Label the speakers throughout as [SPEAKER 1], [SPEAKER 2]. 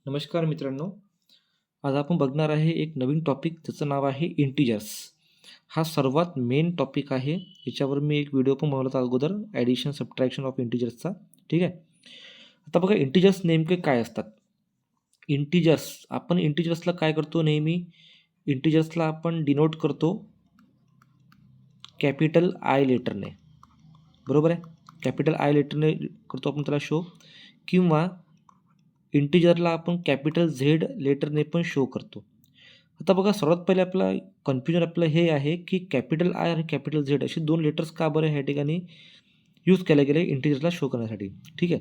[SPEAKER 1] नमस्कार मित्रांनो. आज आपण बघणार आहे एक नवीन टॉपिक, त्याचं नाव आहे इंटिजर्स. हा सर्वात मेन टॉपिक आहे. याच्यावर मी एक व्हिडिओ पण बनवला होता अगोदर, ॲडिशन सबट्रॅक्शन ऑफ इंटिजर्सचा. ठीक आहे. आता बघा इंटिजर्स नेमके काय असतात. आपण इंटिजर्सला काय करतो नेहमी, इंटिजर्सला आपण डिनोट करतो कॅपिटल आय लेटरने. बरोबर आहे. कॅपिटल आय लेटरने करतो आपण त्याला शो, किंवा इंटिजरला आपण कॅपिटल झेड लेटरने पण शो करतो. आता बघा सर्वात पहिले कन्फ्युजन आपलं हे आहे की कॅपिटल आय आणि कॅपिटल झेड असे दोन लेटर्स का बरं ह्या ठिकाणी यूज केले गेले इंटिजरला शो करण्यासाठी. ठीक आहे.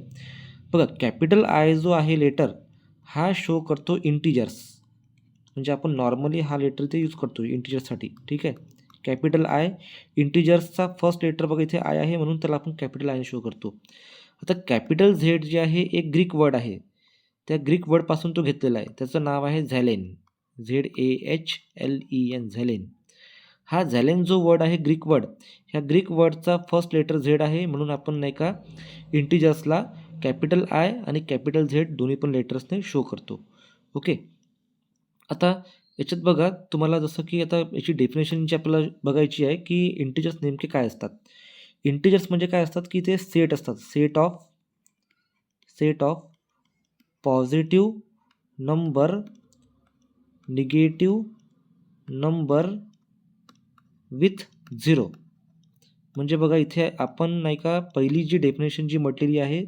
[SPEAKER 1] बघा कॅपिटल आय जो आहे लेटर, हा शो करतो इंटिजर्स. म्हणजे आपण नॉर्मली हा लेटर इथे यूज करतो इंटिजर्ससाठी. ठीक आहे. कॅपिटल आय, इंटिजर्सचा फर्स्ट लेटर बघा इथे आय आहे, म्हणून त्याला आपण कॅपिटल आय शो करतो. आता कॅपिटल झेड जे आहे एक ग्रीक वर्ड आहे. त्या ग्रीक वर्डपासून तो घेतलेला आहे. त्याचं नाव आहे झॅलेन. ZAHLEN, झॅलेन. हा झॅलेन जो वर्ड आहे ग्रीक वर्ड, ह्या ग्रीक वर्डचा फर्स्ट लेटर झेड आहे, म्हणून आपण नाही का इंटिजर्सला कॅपिटल आय आणि कॅपिटल झेड दोन्ही पण लेटर्सने शो करतो. ओके. आता याच्यात बघा तुम्हाला जसं की आता याची डेफिनेशनची आपल्याला बघायची आहे की इंटिजर्स नेमके काय असतात. इंटिजर्स म्हणजे काय असतात की ते सेट असतात. Set of positive number, negative number with 0. म्हणजे बघा इथे आपण नाही का पहिली जी डेफिनेशन जी म्हटलेली आहे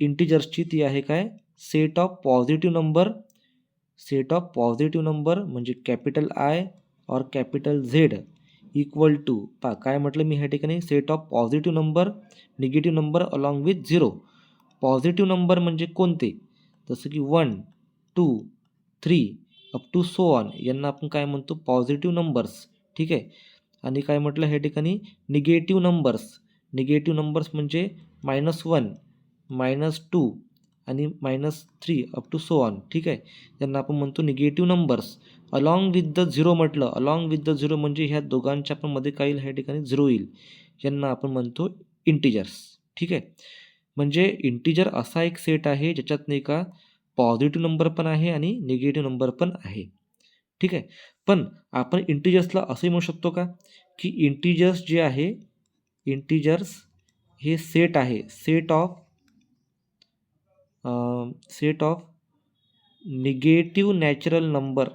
[SPEAKER 1] इंटिजर्सची, ती आहे काय, सेट ऑफ पॉझिटिव्ह नंबर म्हणजे कॅपिटल आय और कॅपिटल झेड इक्वल टू, काय म्हटलं मी ह्या ठिकाणी, set of positive number, negative number along with 0. Positive number म्हणजे कोणते, जसं की 1, 2, 3 अप टू सो ऑन, यांना आपण काय म्हणतो, पॉझिटिव्ह नंबर्स. ठीक आहे. आणि काय म्हटलं ह्या ठिकाणी, निगेटिव्ह नंबर्स म्हणजे -1, -2 आणि -3 अप टू सो ऑन. ठीक आहे. त्यांना आपण म्हणतो negative numbers. Along with the 0 म्हटलं, अलॉंग विथ द 0 म्हणजे ह्या दोघांच्या पण मध्ये काय येईल, ह्या ठिकाणी 0 येईल. यांना आपण म्हणतो इंटिजर्स. ठीक आहे. म्हणजे इंटिजर असा एक सेट आहे ज्याच्यात नाही का पॉझिटिव्ह नंबर पण आहे आणि निगेटिव्ह नंबर पण आहे. ठीक आहे. पण आपण इंटिजर्सला असंही म्हणू शकतो का, की इंटिजर्स जे आहे, इंटिजर्स हे सेट आहे, set of negative natural number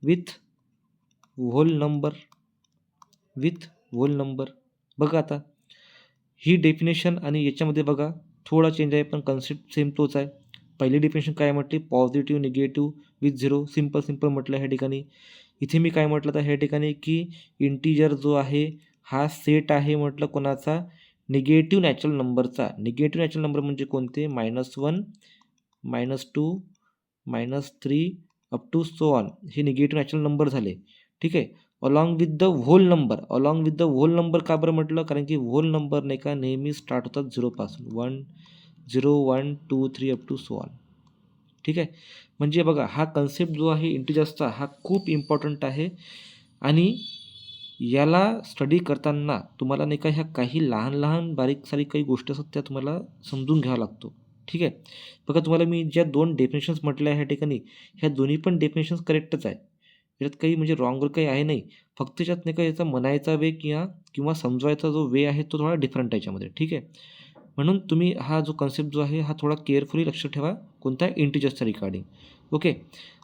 [SPEAKER 1] with whole number. बघा आता ही डेफिनेशन आणि याच्यामध्ये बघा थोडा चेंज आहे, पण कन्सेप्ट सेम तोच आहे. पहिली डेफिनेशन काय म्हटली, पॉझिटिव्ह निगेटिव्ह विथ 0, सिम्पल म्हटलं ह्या ठिकाणी. इथे मी काय म्हटलं तर ह्या ठिकाणी की इंटिजर जो आहे हा सेट आहे म्हटलं कोणाचा, निगेटिव्ह नॅचरल नंबरचा. निगेटिव्ह नॅचरल नंबर म्हणजे कोणते, -1, -2, -3 अप टू सो ऑन, हे निगेटिव्ह नॅचरल नंबर झाले. ठीक आहे. Along with the whole number का बरं म्हटलं, कारण की होल नंबर नाही का नेहमी स्टार्ट होतात 0 पासून, 0, 1, 2, 3 अप टू सो ऑन. ठीक आहे. म्हणजे बघा हा कन्सेप्ट जो आहे इंटिजर्सचा हा खूप इम्पॉर्टंट आहे, आणि याला स्टडी करताना तुम्हाला नाही का ह्या काही लहान बारीक सारीक काही गोष्टी असतात त्या तुम्हाला समजून घ्यावा लागतो. ठीक आहे. बघा तुम्हाला मी ज्या 2 डेफिनेशन्स म्हटल्या ह्या ठिकाणी, ह्या दोन्ही पण डेफिनेशन्स करेक्टच आहे. याच्यात काही म्हणजे रॉंग काही आहे नाही. फक्त त्याच्यात नाही का याचा म्हणायचा वे किंवा समजवायचा जो वे आहे तो थोडा डिफरंट आहे याच्यामध्ये. ठीक आहे. म्हणून तुम्ही हा जो कन्सेप्ट जो आहे हा थोडा केअरफुली लक्ष ठेवा कोणत्या इंटिजर्सच्या रिगार्डिंग. ओके.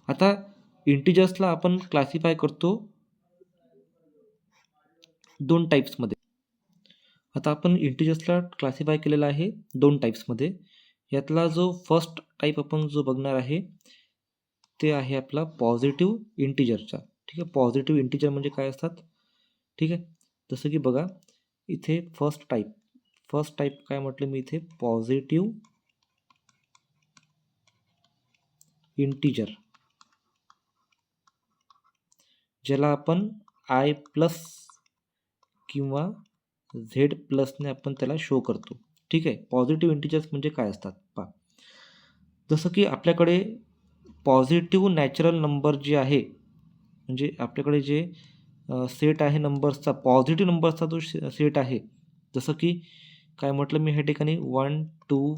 [SPEAKER 1] आता इंटिजर्सला आपण क्लासिफाय करतो 2 टाईप्समध्ये. आता आपण इंटिजर्सला क्लासिफाय केलेला आहे 2 टाईप्समध्ये. यातला जो फर्स्ट टाईप आपण जो बघणार आहे ते आहे आपला पॉझिटिव्ह इंटिजरचा. ठीक आहे. पॉझिटिव्ह इंटिजर म्हणजे काय असतात. ठीक आहे. जसं की बघा इथे फर्स्ट टाईप काय म्हटलं मी इथे, पॉझिटिव्ह इंटिजर, ज्याला आपण आय प्लस किंवा झेड प्लसने आपण त्याला शो करतो. ठीक आहे. पॉझिटिव्ह इंटिजर्स म्हणजे काय असतात पहा. जसं की आपल्याकडे पॉझिटिव्ह नॅचरल नंबर जे आहे, म्हणजे आपल्याकडे जे सेट आहे नंबर्सचा, पॉझिटिव्ह नंबर्सचा जो सेट आहे, जसं की काय म्हटलं मी ह्या ठिकाणी 1 2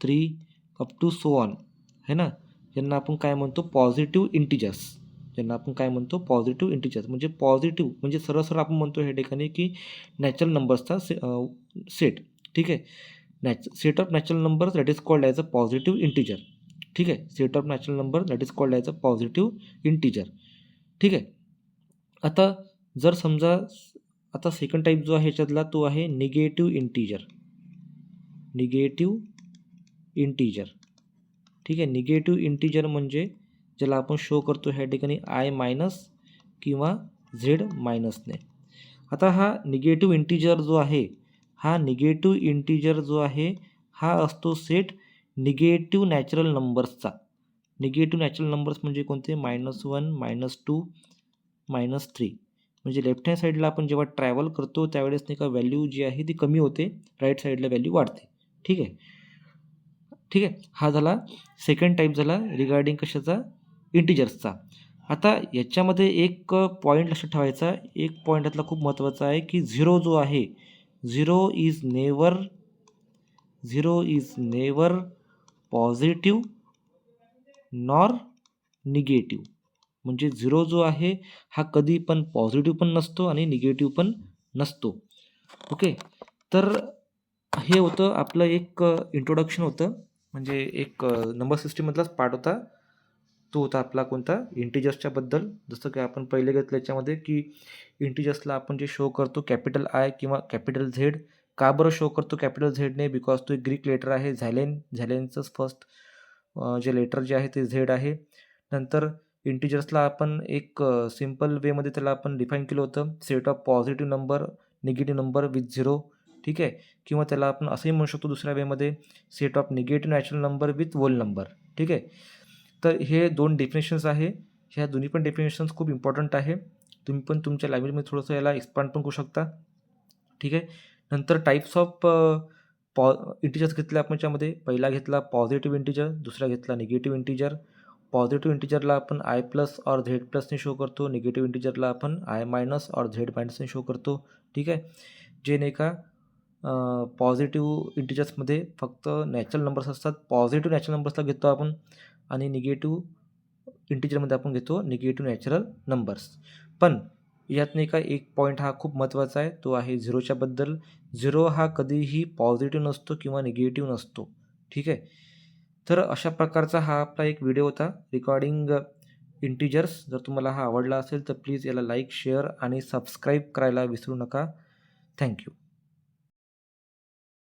[SPEAKER 1] 3 अप टू सो ऑन है ना, यांना आपण काय म्हणतो पॉझिटिव्ह इंटिजर्स, ज्यांना आपण काय म्हणतो पॉझिटिव्ह इंटिजर्स, म्हणजे पॉझिटिव्ह म्हणजे सरळ सरळ आपण म्हणतो ह्या ठिकाणी की नॅचरल नंबर्सचा सेट. ठीक आहे, set of natural numbers that is called as a positive integer. ठीक आहे, set of natural number that is called as a positive integer. ठीक आहे. आता जर समजा आता सेकंड टाईप जो आहे ह्याच्यातला तो आहे निगेटिव्ह इंटिजर. Negative integer. ठीक आहे, निगेटिव्ह इंटिजर म्हणजे ज्याला आपण शो करतो ह्या ठिकाणी आय मायनस किंवा झेड मायनसने. आता हा निगेटिव्ह इंटिजर जो आहे, हा निगेटिव्ह इंटिजर जो आहे हा असतो सेट निगेटिव्ह नॅचरल नंबर्सचा. निगेटिव्ह नॅचरल नंबर्स म्हणजे कोणते, -1 -2 -3. म्हणजे लेफ्ट हँड साईडला आपण जेव्हा ट्रॅव्हल करतो त्यावेळेस नाही का व्हॅल्यू जी आहे ती कमी होते, राईट साईडला व्हॅल्यू वाढते. ठीक आहे. ठीक आहे, हा झाला सेकंड टाईप झाला रिगार्डिंग कशाचा, इंटिजर्सचा. आता याच्यामध्ये एक पॉईंट लक्षात ठेवायचा, एक पॉईंट यातला खूप महत्त्वाचा आहे की झिरो जो आहे, zero is never positive nor negative. म्हणजे झिरो जो आहे हा कधी पण पॉझिटिव्ह पण नसतो आणि निगेटिव्ह पण नसतो. ओके, तर हे होतं आपलं एक इंट्रोडक्शन होतं, म्हणजे एक नंबर सिस्टीममधलाच पार्ट होता. तो होता आपला कोणता, इंटिजर्सच्या बद्दल. जसं की आपण पहिले घेतलं याच्यामध्ये की इंटिजर्सला आपण जे शो करतो कॅपिटल आय किंवा कॅपिटल झेड. का बरं शो करतो कॅपिटल झेडने, बिकॉज तो एक ग्रीक लेटर आहे झॅलेनचंच फर्स्ट जे लेटर जे आहे ते झेड आहे. नंतर इंटिजर्सला आपण एक सिम्पल वेमध्ये त्याला आपण डिफाईन केलं होतं, set of positive number negative number with zero. ठीक आहे, किंवा त्याला आपण असंही म्हणू शकतो दुसऱ्या वेमध्ये, set of negative natural number with whole number. ठीक आहे, तर हे 2 डेफिनेशन्स आहे. ह्या दोन्ही पण डेफिनेशन्स खूप इम्पॉर्टंट आहे. तुम्ही पण तुमच्या लँग्वेजमध्ये थोडंसं याला एक्सपांड पण करू शकता. ठीक आहे, नंतर टाईप्स ऑफ इंटिजर्स घेतले आपण याच्यामध्ये. पहिला घेतला पॉझिटिव्ह इंटिजर, दुसरा घेतला निगेटिव्ह इंटिजर. पॉझिटिव्ह इंटिजरला आपण आय प्लस और झेड प्लसने शो करतो, निगेटिव्ह इंटिजरला आपण आय मायनस और झेड मायनसने शो करतो. ठीक आहे, जे नाही का पॉझिटिव्ह इंटिजर्समध्ये फक्त नॅचरल नंबर्स असतात, पॉझिटिव्ह नॅचरल नंबर्सला घेतो आपण, आणि निगेटिव्ह इंटिजरमध्ये आपण घेतो निगेटिव्ह नॅचरल नंबर्स. पण यात नाही का एक पॉईंट हा खूप महत्त्वाचा आहे, तो आहे झिरोच्या बद्दल. झिरो हा कधीही पॉझिटिव्ह नसतो किंवा निगेटिव्ह नसतो. ठीक आहे, तर अशा प्रकारचा हा आपला एक व्हिडिओ होता रिगार्डिंग इंटिजर्स. जर तुम्हाला हा आवडला असेल तर प्लीज याला लाईक, शेअर आणि सबस्क्राईब करायला विसरू नका. थँक्यू.